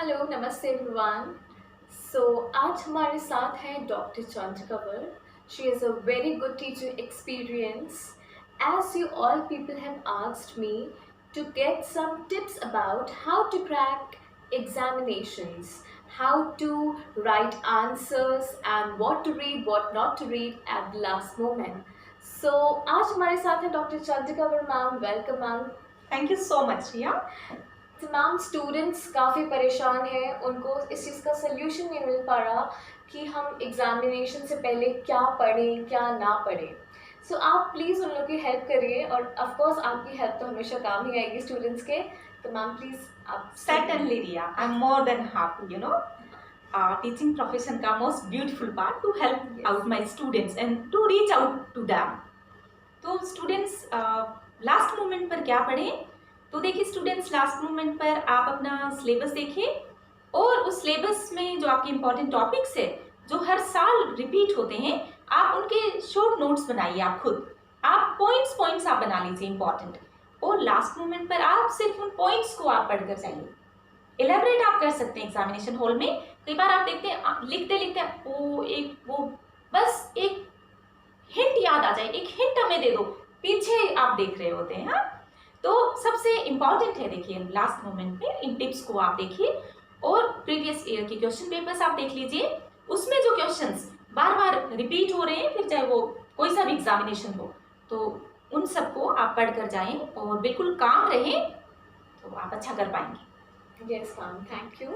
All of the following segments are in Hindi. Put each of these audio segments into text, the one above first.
हेलो नमस्ते एवरीवन। आज हमारे साथ हैं doctor Chandrakavar. She is a very good teaching experience. As you all people have asked me to get some tips about how to crack examinations, how to write answers and what to read, what not to read at the last moment. आज हमारे साथ हैं doctor Chandrakavar ma'am. Welcome ma'am. Thank you so much Riya. तो मैम स्टूडेंट्स काफ़ी परेशान हैं, उनको इस चीज़ का सल्यूशन नहीं मिल पा रहा कि हम एग्ज़ामिनेशन से पहले क्या पढ़ें क्या ना पढ़ें। आप प्लीज़ उन लोग की हेल्प करिए और ऑफ कोर्स आपकी हेल्प तो हमेशा काम ही आएगी स्टूडेंट्स के। तो मैम प्लीज़ आप। Certainly Riya, I am more than happy teaching profession का most beautiful part to help out my students and to reach out to them. तो स्टूडेंट्स लास्ट मोमेंट पर क्या पढ़ें? तो देखिए स्टूडेंट्स, लास्ट मोमेंट पर आप अपना सिलेबस देखिए और उस सिलेबस में जो आपके इम्पोर्टेंट टॉपिक्स है जो हर साल रिपीट होते हैं, आप उनके शॉर्ट नोट्स बनाइए। आप खुद आप पॉइंट्स आप बना लीजिए इम्पोर्टेंट, और लास्ट मोमेंट पर आप सिर्फ उन पॉइंट्स को आप पढ़कर जाइए। एलेबरेट आप कर सकते हैं एग्जामिनेशन हॉल में। कई बार आप देखते हैं लिखते लिखते वो बस एक हिंट याद आ जाए, एक हिंट हमें दे दो, पीछे आप देख रहे होते हैं। हाँ, तो सबसे इम्पॉर्टेंट है देखिए लास्ट मोमेंट में इन टिप्स को आप देखिए और प्रीवियस ईयर के क्वेश्चन पेपर्स आप देख लीजिए। उसमें जो क्वेश्चंस बार बार रिपीट हो रहे हैं, फिर चाहे वो कोई सा भी एग्जामिनेशन हो, तो उन सबको आप पढ़ कर जाएं और बिल्कुल काम रहें, तो आप अच्छा कर पाएंगे। Yes ma'am, thank you.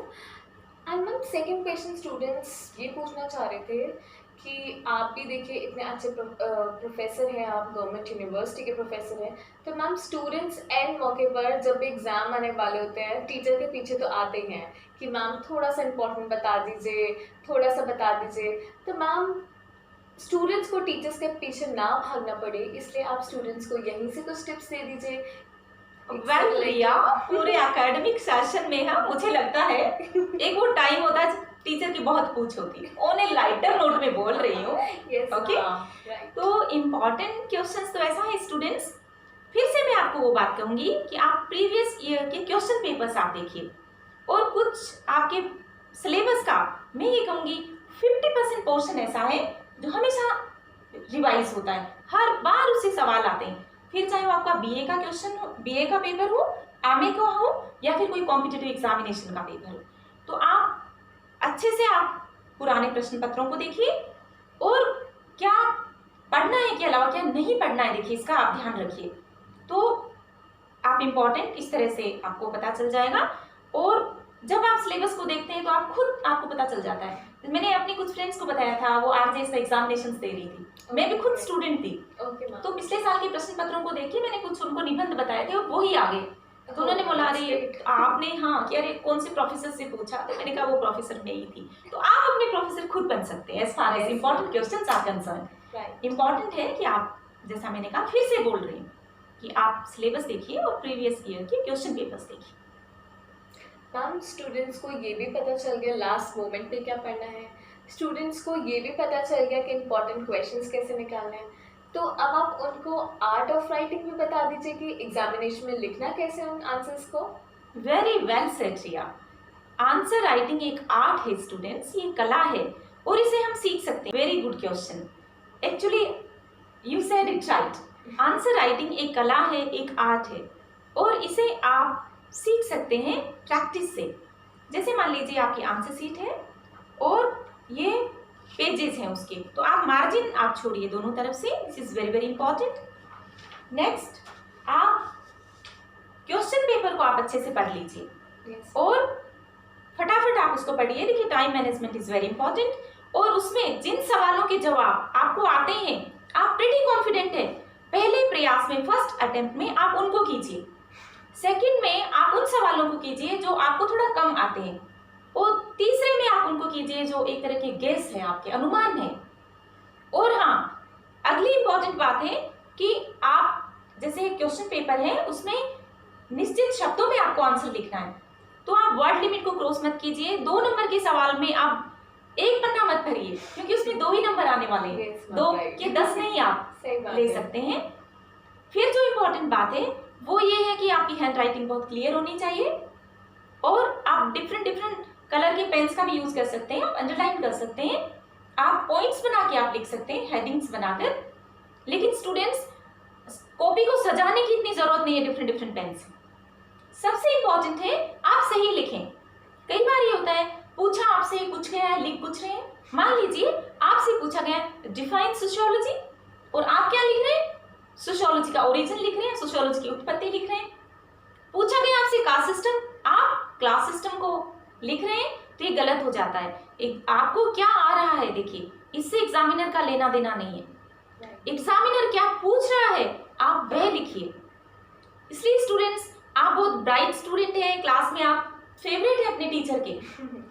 And ma'am second question students ये पूछना चाह रहे थे कि आप भी देखिए इतने अच्छे प्रोफेसर हैं, आप गवर्नमेंट यूनिवर्सिटी के प्रोफेसर हैं, तो मैम स्टूडेंट्स एंड मौके पर जब एग्ज़ाम आने वाले होते हैं टीचर के पीछे तो आते ही हैं कि मैम थोड़ा सा इम्पोर्टेंट बता दीजिए, थोड़ा सा बता दीजिए। तो मैम स्टूडेंट्स को टीचर्स के पीछे ना भागना पड़े, इसलिए आप स्टूडेंट्स को यहीं से कुछ टिप्स दे दीजिए। वेल रिया, पूरे एकेडमिक सेशन में मुझे लगता है एक वो टाइम होता है टीचर की बहुत पूछ होती है, ऑन ए लाइटर नोट में बोल रही हूँ। ओके, तो इम्पॉर्टेंट क्वेश्चंस तो ऐसा है स्टूडेंट्स, फिर से मैं आपको वो बात कहूंगी कि आप प्रीवियस ईयर के क्वेश्चन पेपर्स आप देखिए और कुछ आपके सिलेबस का मैं ये कहूँगी 50% पोर्शन ऐसा है जो हमेशा रिवाइज होता है, हर बार उससे सवाल आते हैं। फिर चाहे वो आपका बीए का क्वेश्चन हो, बीए का पेपर हो, एमए का हो, या फिर कोई कॉम्पिटिटिव एग्जामिनेशन का पेपर हो, तो आप अच्छे से आप पुराने प्रश्न पत्रों को देखिए और क्या पढ़ना है के अलावा क्या नहीं पढ़ना है देखिए, इसका आप ध्यान रखिए। तो आप इम्पोर्टेंट इस तरह से आपको पता चल जाएगा, और जब आप सिलेबस को देखते हैं तो आप खुद आपको पता चल जाता है। मैंने अपनी कुछ फ्रेंड्स को बताया था, वो आरजेएस का एग्जामिनेशन दे रही थी, मैं भी खुद स्टूडेंट थी। तो पिछले साल के प्रश्न पत्रों को देख के मैंने कुछ उनको निबंध बताए थे और वो ही आ गए। तो उन्होंने बोला अरे आपने कि अरे कौन से प्रोफेसर से पूछा, तो मैंने कहा वो प्रोफेसर मैं ही थी। तो आप अपने प्रोफेसर खुद बन सकते हैं as far as important questions are concern. Important है कि आप, जैसा मैंने कहा फिर से बोल रही हूँ, कि आप सिलेबस देखिए और प्रीवियस ईयर के क्वेश्चन पेपर्स देखिए। मैम स्टूडेंट्स को ये भी पता चल गया लास्ट मोमेंट पे क्या पढ़ना है, स्टूडेंट्स को ये भी पता चल गया कि इम्पोर्टेंट क्वेश्चंस कैसे निकालने हैं, तो अब आप उनको आर्ट ऑफ राइटिंग भी बता दीजिए कि एग्जामिनेशन में लिखना कैसे उन आंसर्स को। वेरी वेल सेड रिया। आंसर राइटिंग एक आर्ट है स्टूडेंट्स, ये कला है और इसे हम सीख सकते हैं। Very good question, actually you said it right. Answer writing एक कला है, एक आर्ट है, और इसे आप सीख सकते हैं प्रैक्टिस से। जैसे मान लीजिए आपकी आंसर शीट है और ये पेजेस हैं उसके, तो आप मार्जिन आप छोड़िए दोनों तरफ से, this is very very important. Next, आप क्वेश्चन पेपर को आप अच्छे से पढ़ लीजिए और फटाफट आप उसको पढ़िए। देखिए time management is very important, और उसमें जिन सवालों के जवाब आपको आते हैं, आप प्रीटी कॉन्फिडेंट है, पहले प्रयास में फर्स्ट अटेम्प्ट में आप उनको कीजिए। सेकंड में आप उन सवालों को कीजिए जो आपको थोड़ा कम आते हैं, और तीसरे में आप उनको कीजिए जो एक तरह के गेस है, आपके अनुमान है। और हाँ, अगली इंपॉर्टेंट बात है कि आप जैसे क्वेश्चन पेपर है उसमें निश्चित शब्दों में आपको आंसर लिखना है, तो आप वर्ड लिमिट को क्रॉस मत कीजिए। 2 नंबर के सवाल में आप एक पन्ना मत भरिए, क्योंकि उसमें 2 ही नंबर आने वाले हैं, 2 के 10 नहीं आप ले सकते हैं। फिर जो इम्पोर्टेंट बात है वो ये है कि आपकी हैंड राइटिंग बहुत क्लियर होनी चाहिए, और आप डिफरेंट कलर के पेन्स का भी यूज कर सकते हैं, आप अंडरलाइन कर सकते हैं, आप पॉइंट्स बना के आप लिख सकते हैं, हेडिंग्स बनाकर। लेकिन स्टूडेंट्स, कॉपी को सजाने की इतनी जरूरत नहीं है डिफरेंट डिफरेंट पेन से। सबसे इंपॉर्टेंट है आप सही लिखें। कई बार ये होता है, पूछा आपसे कुछ गया है, लिख कुछ रहे हैं। मान लीजिए आपसे पूछा गया डिफाइन सोशियोलॉजी, और आप क्या लिख रहे हैं? सोशियोलॉजी का ओरिजिन लिख रहे हैं, सोशियोलॉजी की उत्पत्ति लिख रहे हैं। पूछा गया आपसे क्लास सिस्टम, आप क्लास सिस्टम को लिख रहे हैं, तो ये गलत हो जाता है। आपको क्या आ रहा है, देखिए, इससे एग्जामिनर का लेना देना नहीं है। एग्जामिनर क्या पूछ रहा है आप वह लिखिए। इसलिए स्टूडेंट्स, आप बहुत ब्राइट स्टूडेंट हैं, क्लास में आप फेवरेट है अपने टीचर के,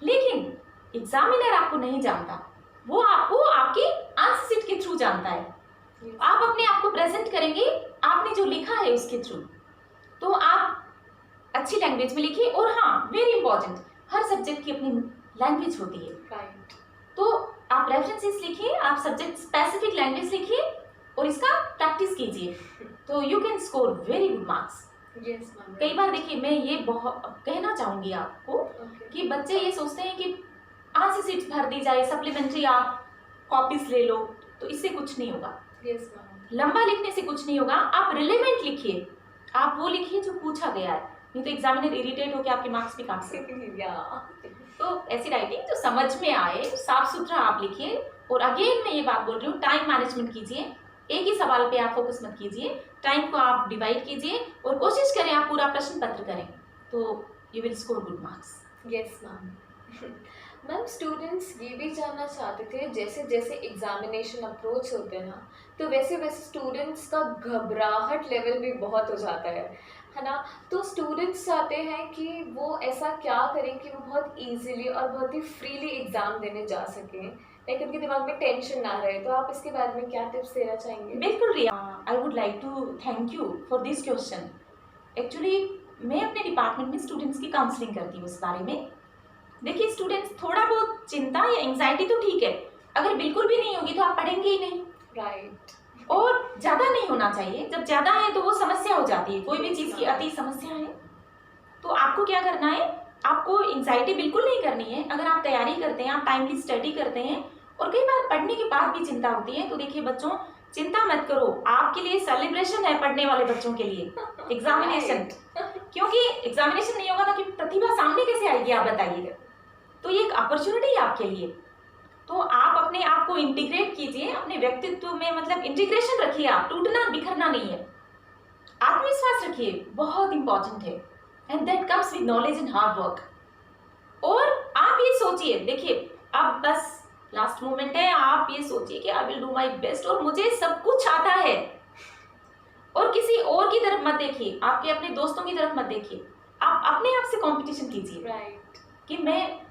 लेकिन एग्जामिनर आपको नहीं जानता, वो आपको आपके आंसर शीट के थ्रू जानता है। आप अपने आप को प्रेजेंट करेंगे आपने जो लिखा है उसके थ्रू। तो आप अच्छी लैंग्वेज में लिखिए, और हाँ, वेरी इंपॉर्टेंट, हर सब्जेक्ट की अपनी लैंग्वेज होती है। राइट। तो आप रेफरेंसेस लिखिए, आप सब्जेक्ट स्पेसिफिक लैंग्वेज लिखिए और इसका प्रैक्टिस कीजिए, तो you can score very good marks. Yes ma'am. कई बार देखिए, मैं ये बहुत कहना चाहूंगी आपको कि बच्चे ये सोचते हैं कि आंसर शीट भर दी जाए, सप्लीमेंट्री आप कॉपीज ले लो, तो इससे कुछ नहीं होगा। Yes ma'am. लंबा लिखने से कुछ नहीं होगा, आप रिलेवेंट लिखिए, आप वो लिखिए जो पूछा गया है, नहीं तो एग्जामिनर इरिटेट होकर आपके मार्क्स भी काट सकते हैं। तो ऐसी राइटिंग जो समझ में आए, साफ सुथरा आप लिखिए। और अगेन मैं ये बात बोल रही हूँ, टाइम मैनेजमेंट कीजिए, एक ही सवाल पे आप फोकस मत कीजिए, टाइम को आप डिवाइड कीजिए और कोशिश करें आप पूरा प्रश्न पत्र करें, तो you will score good marks. Yes ma'am. Ma'am, students ये भी जानना चाहते थे, जैसे जैसे एग्जामिनेशन अप्रोच होते हैं ना, तो वैसे वैसे स्टूडेंट्स का घबराहट लेवल भी बहुत हो जाता है ना। तो स्टूडेंट्स चाहते हैं कि वो ऐसा क्या करें कि वो बहुत इजीली और बहुत ही फ्रीली एग्ज़ाम देने जा सकें, लेकिन उनके दिमाग में टेंशन ना रहे। तो आप इसके बारे में क्या टिप्स देना चाहेंगे? बिल्कुल Riya, I would like to thank you for this question. Actually मैं अपने डिपार्टमेंट में स्टूडेंट्स की काउंसलिंग करती हूँ इस बारे में। देखिए स्टूडेंट्स, थोड़ा बहुत चिंता या एंग्जाइटी तो ठीक है, अगर बिल्कुल भी नहीं होगी तो आप पढ़ेंगे ही नहीं। राइट। और ज़्यादा नहीं होना चाहिए, जब ज़्यादा है तो वो समस्या हो जाती है, कोई भी चीज़ की अति समस्या है। तो आपको क्या करना है, आपको एंग्जाइटी बिल्कुल नहीं करनी है। अगर आप तैयारी करते हैं, आप टाइमली स्टडी करते हैं, और कई बार पढ़ने के बाद भी चिंता होती है, तो देखिए बच्चों, चिंता मत करो, आपके लिए सेलिब्रेशन है पढ़ने वाले बच्चों के लिए, एग्जामिनेशन। क्योंकि एग्जामिनेशन नहीं होगा तो प्रतिभा सामने कैसे आएगी, आप बताइएगा। तो ये एक अपॉर्चुनिटी है आपके लिए। तो आप अपने आप को इंटीग्रेट कीजिए, अपने व्यक्तित्व में मतलब इंटीग्रेशन रखिए, आप टूटना बिखरना नहीं है। आत्मविश्वास रखिए, बहुत इंपॉर्टेंट है, and that comes with knowledge and hard work. और आप ये सोचिए, देखिए अब बस लास्ट मोमेंट है, आप ये सोचिए कि I will do my best और मुझे सब कुछ आता है। और किसी और की तरफ मत देखिए, आपके अपने दोस्तों की तरफ मत देखिए, आप अपने आप से कंपटीशन कीजिए। राइट। कि मैं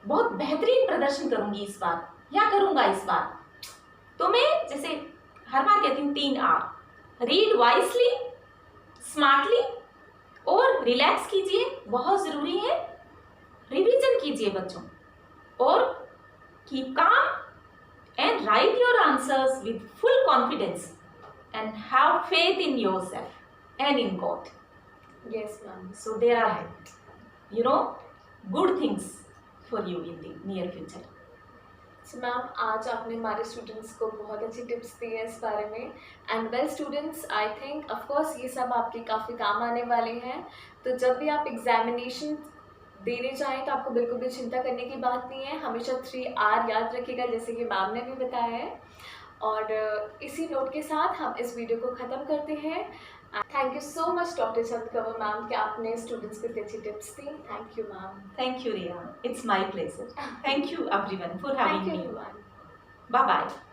बहुत बेहतरीन प्रदर्शन करूंगी इस बार, या करूंगा इस बार। तो मैं जैसे हर बार कहती हूँ 3 R, रीड वाइसली, स्मार्टली और रिलैक्स कीजिए, बहुत जरूरी है। रिवीजन कीजिए बच्चों, और keep calm and right your answers with full confidence and have faith in yourself and in God. Yes ma'am. So there are, good things for you in the near future. So ma'am, आज आपने हमारे स्टूडेंट्स को बहुत अच्छी टिप्स दी है इस बारे में। And well students, I think of course ये सब आपके काफ़ी काम आने वाले हैं। तो जब भी आप एग्जामिनेशन देने जाएं तो आपको बिल्कुल भी चिंता करने की बात नहीं है। हमेशा 3R याद रखिएगा, जैसे कि मैम ने भी बताया है। और इसी नोट के साथ हम इस वीडियो को ख़त्म करते हैं। Thank you so much doctor Chand Kanwar ma'am कि आपने स्टूडेंट्स को इतनी अच्छी tips the. Thank you ma'am. Thank you, Riya. It's my pleasure. Thank you, everyone, for having thank you me. Ma'am. Bye bye.